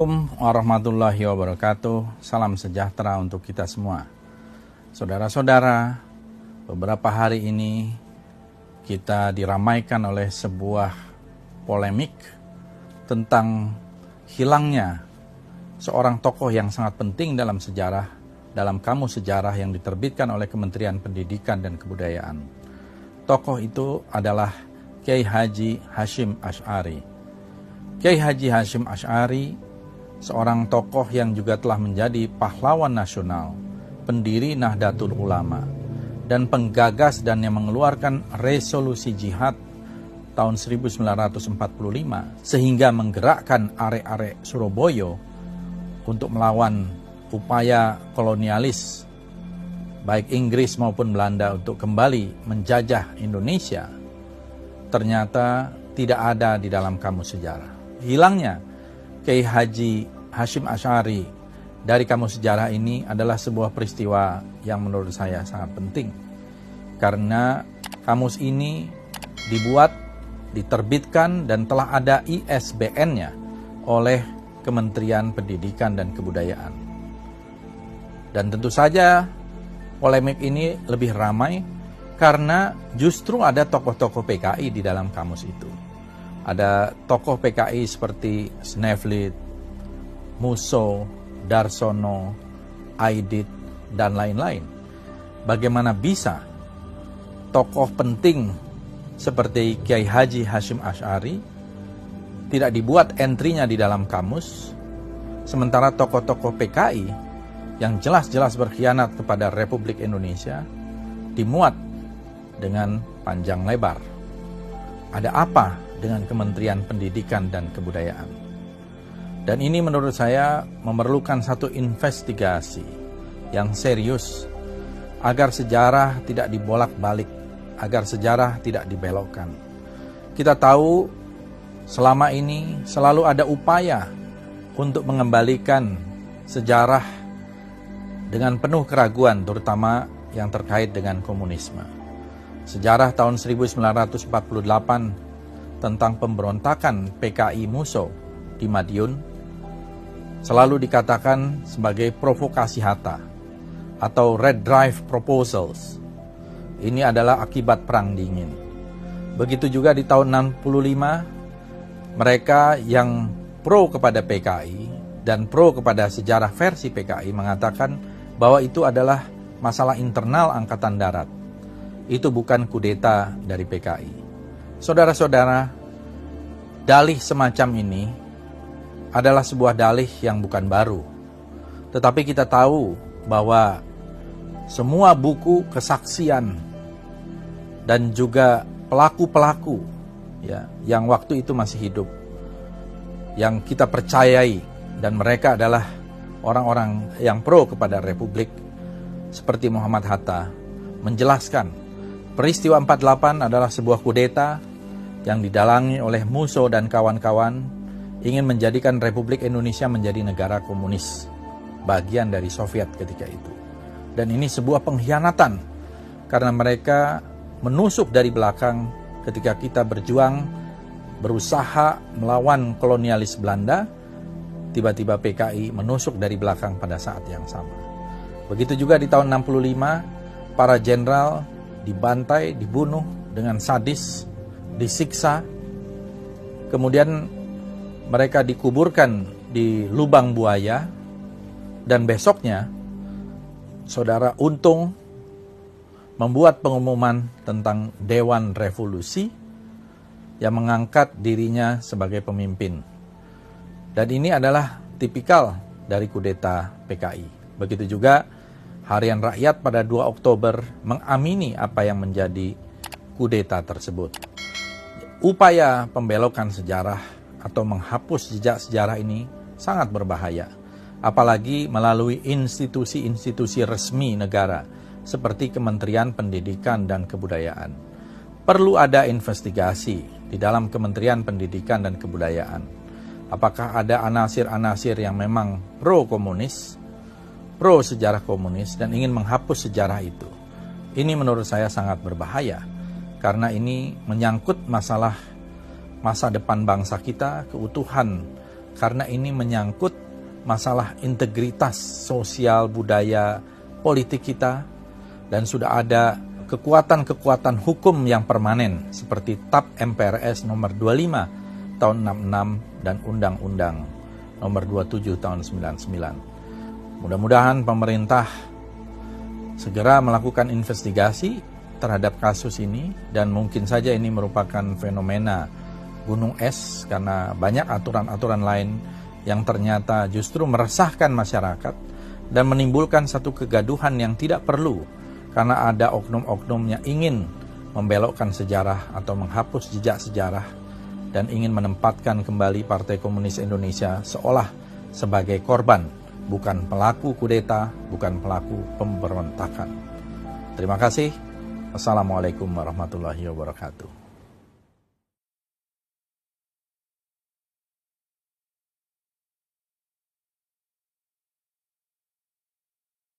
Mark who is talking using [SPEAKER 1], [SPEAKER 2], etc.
[SPEAKER 1] Assalamualaikum warahmatullahi wabarakatuh. Salam sejahtera untuk kita semua. Saudara-saudara, beberapa hari ini kita diramaikan oleh sebuah polemik tentang hilangnya seorang tokoh yang sangat penting dalam sejarah, dalam kamus sejarah yang diterbitkan oleh Kementerian Pendidikan dan Kebudayaan. Tokoh itu adalah Kiai Haji Hashim Asy'ari. Kiai Haji Hashim Asy'ari seorang tokoh yang juga telah menjadi pahlawan nasional, pendiri Nahdlatul Ulama, dan penggagas dan yang mengeluarkan resolusi jihad tahun 1945 sehingga menggerakkan arek-arek Surabaya untuk melawan upaya kolonialis baik Inggris maupun Belanda untuk kembali menjajah Indonesia, ternyata tidak ada di dalam kamus sejarah. Hilangnya Kiai Haji Hashim Asy'ari dari kamus sejarah ini adalah sebuah peristiwa yang menurut saya sangat penting. Karena kamus ini dibuat, diterbitkan, dan telah ada ISBN-nya oleh Kementerian Pendidikan dan Kebudayaan. Dan tentu saja polemik ini lebih ramai karena justru ada tokoh-tokoh PKI di dalam kamus itu. Ada tokoh PKI seperti Sneflit, Musso, Darsono, Aidit, dan lain-lain. Bagaimana bisa tokoh penting seperti Kiai Haji Hashim Asy'ari tidak dibuat entry-nya di dalam kamus, sementara tokoh-tokoh PKI yang jelas-jelas berkhianat kepada Republik Indonesia dimuat dengan panjang lebar. Ada apa dengan Kementerian Pendidikan dan Kebudayaan? Dan ini menurut saya memerlukan satu investigasi yang serius agar sejarah tidak dibolak-balik, agar sejarah tidak dibelokkan. Kita tahu selama ini selalu ada upaya untuk mengembalikan sejarah dengan penuh keraguan, terutama yang terkait dengan komunisme. Sejarah tahun 1948 tentang pemberontakan PKI Musso di Madiun selalu dikatakan sebagai provokasi Hatta atau Red Drive Proposals. Ini adalah akibat Perang Dingin. Begitu juga di tahun 65, mereka yang pro kepada PKI dan pro kepada sejarah versi PKI mengatakan bahwa itu adalah masalah internal Angkatan Darat. Itu bukan kudeta dari PKI. Saudara-saudara, dalih semacam ini adalah sebuah dalih yang bukan baru. Tetapi kita tahu bahwa semua buku kesaksian dan juga pelaku-pelaku ya, yang waktu itu masih hidup, yang kita percayai, dan mereka adalah orang-orang yang pro kepada Republik seperti Muhammad Hatta, menjelaskan peristiwa 48 adalah sebuah kudeta yang didalangi oleh Musso dan kawan-kawan ingin menjadikan Republik Indonesia menjadi negara komunis, bagian dari Soviet ketika itu. Dan ini sebuah pengkhianatan karena mereka menusuk dari belakang ketika kita berjuang, berusaha melawan kolonialis Belanda, tiba-tiba PKI menusuk dari belakang pada saat yang sama. Begitu juga di tahun 65, para jenderal dibantai, dibunuh dengan sadis, disiksa, kemudian mereka dikuburkan di lubang buaya, dan besoknya Saudara Untung membuat pengumuman tentang Dewan Revolusi yang mengangkat dirinya sebagai pemimpin. Dan ini adalah tipikal dari kudeta PKI. Begitu juga Harian Rakyat pada 2 Oktober mengamini apa yang menjadi kudeta tersebut. Upaya pembelokan sejarah atau menghapus jejak sejarah ini sangat berbahaya, apalagi melalui institusi-institusi resmi negara seperti Kementerian Pendidikan dan Kebudayaan. Perlu ada investigasi di dalam Kementerian Pendidikan dan Kebudayaan. Apakah ada anasir-anasir yang memang pro-komunis, pro sejarah komunis, dan ingin menghapus sejarah itu? Ini menurut saya sangat berbahaya. Karena ini menyangkut masalah masa depan bangsa kita, keutuhan karena ini menyangkut masalah integritas sosial, budaya, politik kita, dan sudah ada kekuatan-kekuatan hukum yang permanen seperti TAP MPRS nomor 25 tahun 66 dan Undang-Undang nomor 27 tahun 99. Mudah-mudahan pemerintah segera melakukan investigasi terhadap kasus ini, dan mungkin saja ini merupakan fenomena gunung es karena banyak aturan-aturan lain yang ternyata justru meresahkan masyarakat dan menimbulkan satu kegaduhan yang tidak perlu karena ada oknum-oknum yang ingin membelokkan sejarah atau menghapus jejak sejarah dan ingin menempatkan kembali Partai Komunis Indonesia seolah sebagai korban, bukan pelaku kudeta, bukan pelaku pemberontakan. Terima kasih. Assalamualaikum warahmatullahi wabarakatuh.